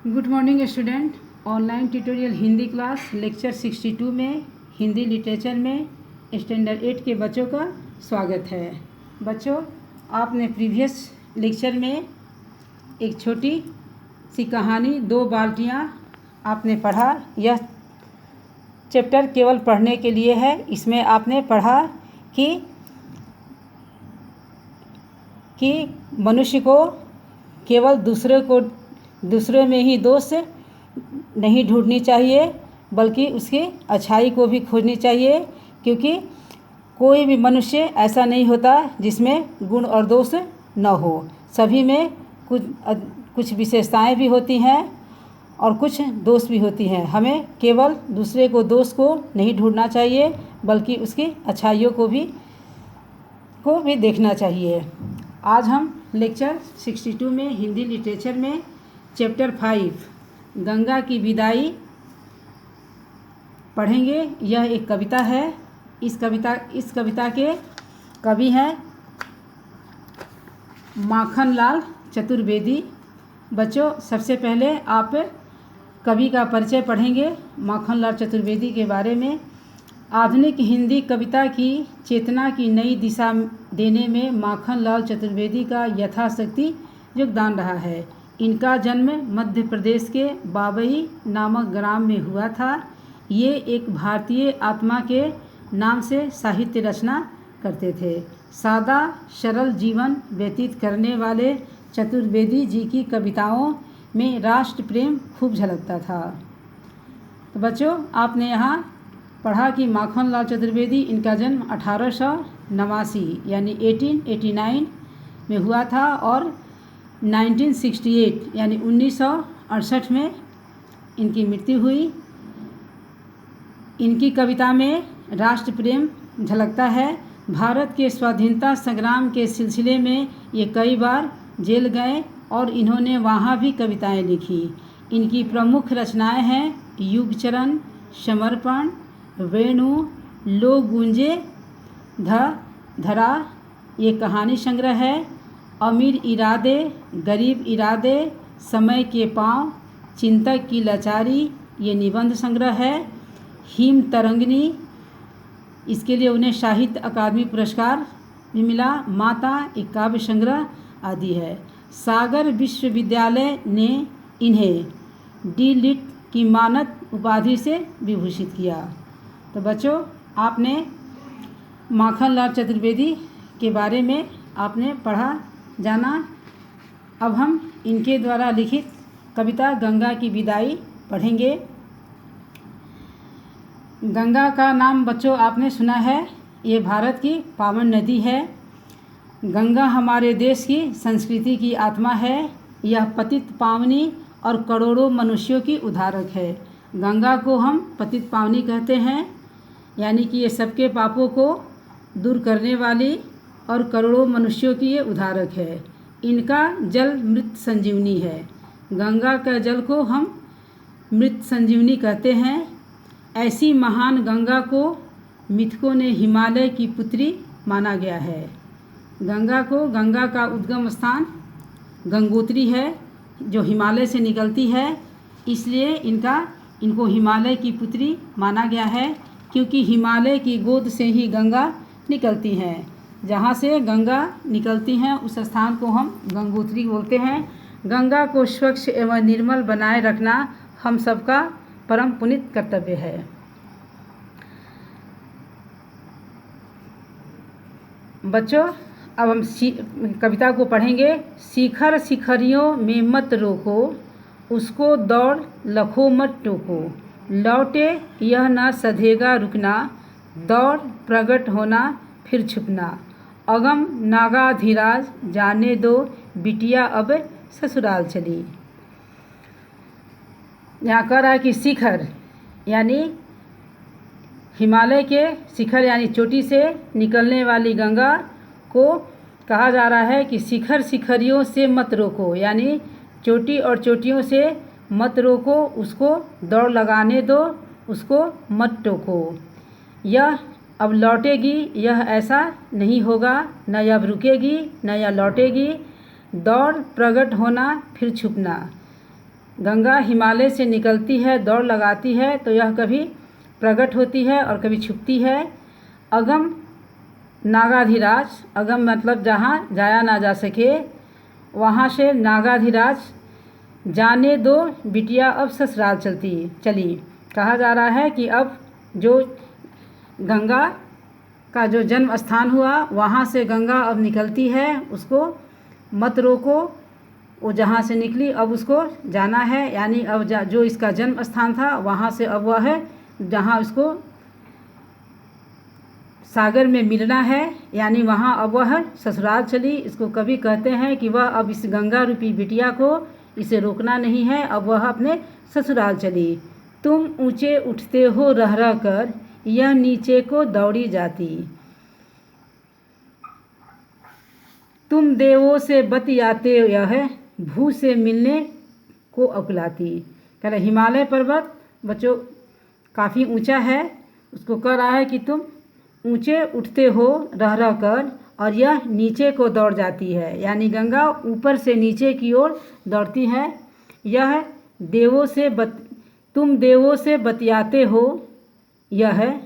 Good morning student. Online tutorial Hindi class lecture 62 में Hindi literature में standard 8 के बच्चों का स्वागत है। बच्चों, आपने प्रीवियस लेक्चर में एक छोटी सी कहानी दो बाल्टियाँ आपने पढ़ा। यह चैप्टर केवल पढ़ने के लिए है। इसमें आपने पढ़ा कि मनुष्य को केवल दूसरे में ही दोष नहीं ढूंढनी चाहिए, बल्कि उसकी अच्छाई को भी खोजनी चाहिए, क्योंकि कोई भी मनुष्य ऐसा नहीं होता जिसमें गुण और दोष न हो। सभी में कुछ विशेषताएं भी होती हैं और कुछ दोष भी होती हैं। हमें केवल दूसरे को दोष को नहीं ढूंढना चाहिए, बल्कि उसकी अच्छाइयों को भी देखना चाहिए। आज हम लेक्चर 62 में हिंदी लिटरेचर में चैप्टर 5 गंगा की विदाई पढ़ेंगे। यह एक कविता है। इस कविता के कवि हैं माखनलाल चतुर्वेदी। बच्चों, सबसे पहले आप कवि का परिचय पढ़ेंगे माखनलाल चतुर्वेदी के बारे में। आधुनिक हिंदी कविता की चेतना की नई दिशा देने में माखनलाल चतुर्वेदी का यथाशक्ति योगदान रहा है। इनका जन्म मध्य प्रदेश के बाबई नामक ग्राम में हुआ था। ये एक भारतीय आत्मा के नाम से साहित्य रचना करते थे। सादा सरल जीवन व्यतीत करने वाले चतुर्वेदी जी की कविताओं में राष्ट्र प्रेम खूब झलकता था। तो बच्चों, आपने यहाँ पढ़ा कि माखनलाल चतुर्वेदी, इनका जन्म 1889 यानी 1889 में हुआ था और 1968 यानी 1968 में इनकी मृत्यु हुई। इनकी कविता में राष्ट्र प्रेम झलकता है। भारत के स्वाधीनता संग्राम के सिलसिले में ये कई बार जेल गए और इन्होंने वहाँ भी कविताएं लिखी। इनकी प्रमुख रचनाएं हैं युगचरण, समर्पण, वेणु, लो गूंजे धरा, ये कहानी संग्रह है। अमीर इरादे, गरीब इरादे, समय के पाँव, चिंतक की लाचारी, ये निबंध संग्रह है। हिम तरंगिनी, इसके लिए उन्हें साहित्य अकादमी पुरस्कार भी मिला। माता, एक काव्य संग्रह आदि है। सागर विश्वविद्यालय ने इन्हें डी लिट की मानद उपाधि से विभूषित किया। तो बच्चों, आपने माखनलाल चतुर्वेदी के बारे में आपने पढ़ा जाना। अब हम इनके द्वारा लिखित कविता गंगा की विदाई पढ़ेंगे। गंगा का नाम बच्चों आपने सुना है। ये भारत की पावन नदी है। गंगा हमारे देश की संस्कृति की आत्मा है। यह पतित पावनी और करोड़ों मनुष्यों की उद्धारक है। गंगा को हम पतित पावनी कहते हैं, यानी कि ये सबके पापों को दूर करने वाली और करोड़ों मनुष्यों की ये उद्धारक है। इनका जल मृत संजीवनी है। गंगा का जल को हम मृत संजीवनी कहते हैं। ऐसी महान गंगा को मिथकों ने हिमालय की पुत्री माना गया है। गंगा का उद्गम स्थान गंगोत्री है, जो हिमालय से निकलती है। इसलिए इनको हिमालय की पुत्री माना गया है, क्योंकि हिमालय की गोद से ही गंगा निकलती हैं। जहाँ से गंगा निकलती हैं उस स्थान को हम गंगोत्री बोलते हैं। गंगा को स्वच्छ एवं निर्मल बनाए रखना हम सबका परम पुनीत कर्तव्य है। बच्चों, अब हम कविता को पढ़ेंगे। शिखर शिखरियों में मत रोको, उसको दौड़ लखों मत टोको। लौटे यह ना सधेगा रुकना, दौड़ प्रकट होना फिर छुपना। अगम नागाधिराज जाने दो, बिटिया अब ससुराल चली। यहाँ कह रहा है कि शिखर यानी हिमालय के शिखर यानी चोटी से निकलने वाली गंगा को कहा जा रहा है कि शिखर शिखरियों से मत रोको, यानी चोटी और चोटियों से मत रोको, उसको दौड़ लगाने दो, उसको मत टोको। यह अब लौटेगी, यह ऐसा नहीं होगा, न अब रुकेगी न यह लौटेगी। दौड़ प्रकट होना फिर छुपना, गंगा हिमालय से निकलती है, दौड़ लगाती है, तो यह कभी प्रकट होती है और कभी छुपती है। अगम नागाधिराज, अगम मतलब जहाँ जाया ना जा सके, वहाँ से नागाधिराज जाने दो बिटिया अब ससुराल चली। कहा जा रहा है कि अब जो गंगा का जो जन्म स्थान हुआ, वहाँ से गंगा अब निकलती है, उसको मत रोको। वो जहाँ से निकली अब उसको जाना है, यानी अब जो इसका जन्म स्थान था वहाँ से अब वह है जहाँ उसको सागर में मिलना है, यानी वहाँ अब वह ससुराल चली। इसको कवि कहते हैं कि वह अब इस गंगा रूपी बिटिया को इसे रोकना नहीं है, अब वह अपने ससुराल चली। तुम ऊंचे उठते हो रह रह कर, यह नीचे को दौड़ी जाती। तुम देवों से बतियाते, यह भू से मिलने को अकुलाती। कह रहे हिमालय पर्वत बच्चों काफ़ी ऊंचा है, उसको कह रहा है कि तुम ऊंचे उठते हो रह रह कर और यह नीचे को दौड़ जाती है, यानी गंगा ऊपर से नीचे की ओर दौड़ती है। यह तुम देवों से बतियाते हो, यह है,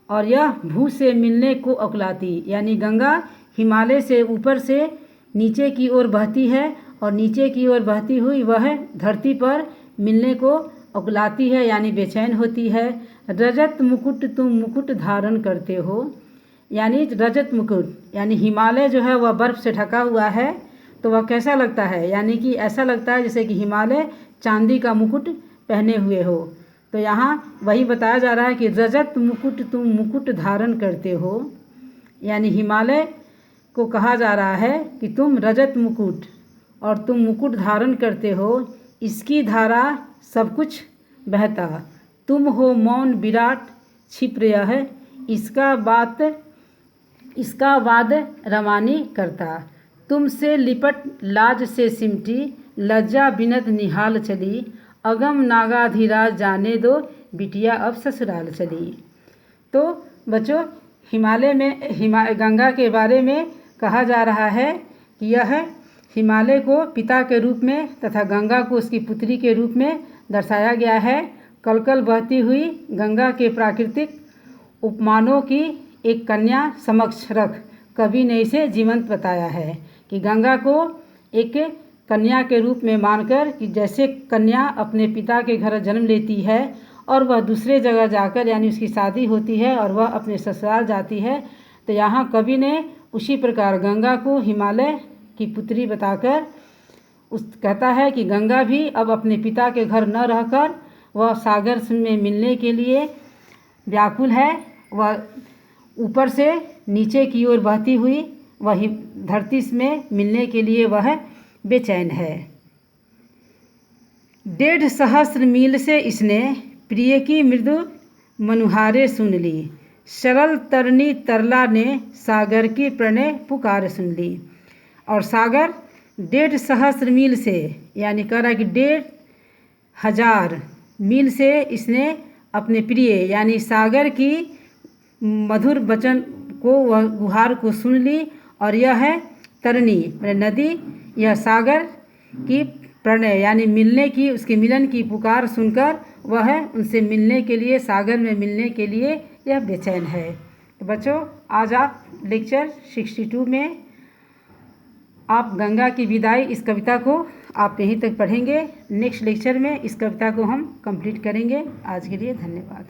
और यह भू से मिलने को अकुलाती, यानी गंगा हिमालय से ऊपर से नीचे की ओर बहती है और नीचे की ओर बहती हुई वह धरती पर मिलने को अकुलाती है, यानी बेचैन होती है। रजत मुकुट तुम मुकुट धारण करते हो, यानी रजत मुकुट, यानी हिमालय जो है वह बर्फ़ से ढका हुआ है, तो वह कैसा लगता है, यानी कि ऐसा लगता है जैसे कि हिमालय चांदी का मुकुट पहने हुए हो। तो यहाँ वही बताया जा रहा है कि रजत मुकुट तुम मुकुट धारण करते हो, यानी हिमालय को कहा जा रहा है कि तुम रजत मुकुट और तुम मुकुट धारण करते हो, इसकी धारा सब कुछ बहता। तुम हो मौन विराट छिप रहा है, इसका वाद रवानी करता। तुमसे लिपट लाज से सिमटी, लज्जा बिनत निहाल चली। अगम नागाधिराज जाने दो बिटिया अब ससुराल चली। तो बच्चों हिमालय में गंगा के बारे में कहा जा रहा है कि यह हिमालय को पिता के रूप में तथा गंगा को उसकी पुत्री के रूप में दर्शाया गया है। कलकल बहती हुई गंगा के प्राकृतिक उपमानों की एक कन्या समक्ष रख कवि ने इसे जीवंत बताया है कि गंगा को एक कन्या के रूप में मानकर कि जैसे कन्या अपने पिता के घर जन्म लेती है और वह दूसरे जगह जाकर यानी उसकी शादी होती है और वह अपने ससुराल जाती है, तो यहाँ कवि ने उसी प्रकार गंगा को हिमालय की पुत्री बताकर कहता है कि गंगा भी अब अपने पिता के घर न रहकर वह सागर में मिलने के लिए व्याकुल है। वह ऊपर से नीचे की ओर बहती हुई वह धरती में मिलने के लिए वह बेचैन है। 1.5 सहस्र मील से इसने प्रिय की मृदु मनुहारे सुन ली। सरल तरनी तरला ने सागर की प्रणय पुकार सुन ली। और सागर 1.5 सहस्र मील से यानी कह रहा है कि 1,500 मील से इसने अपने प्रिय यानी सागर की मधुर वचन को वह गुहार को सुन ली। और यह है तरनी नदी, यह सागर की प्रणय यानी मिलने की उसके मिलन की पुकार सुनकर वह उनसे मिलने के लिए सागर में मिलने के लिए यह बेचैन है। तो बच्चों आज आप लेक्चर 62 में आप गंगा की विदाई इस कविता को आप यहीं तक पढ़ेंगे। नेक्स्ट लेक्चर में इस कविता को हम कंप्लीट करेंगे। आज के लिए धन्यवाद।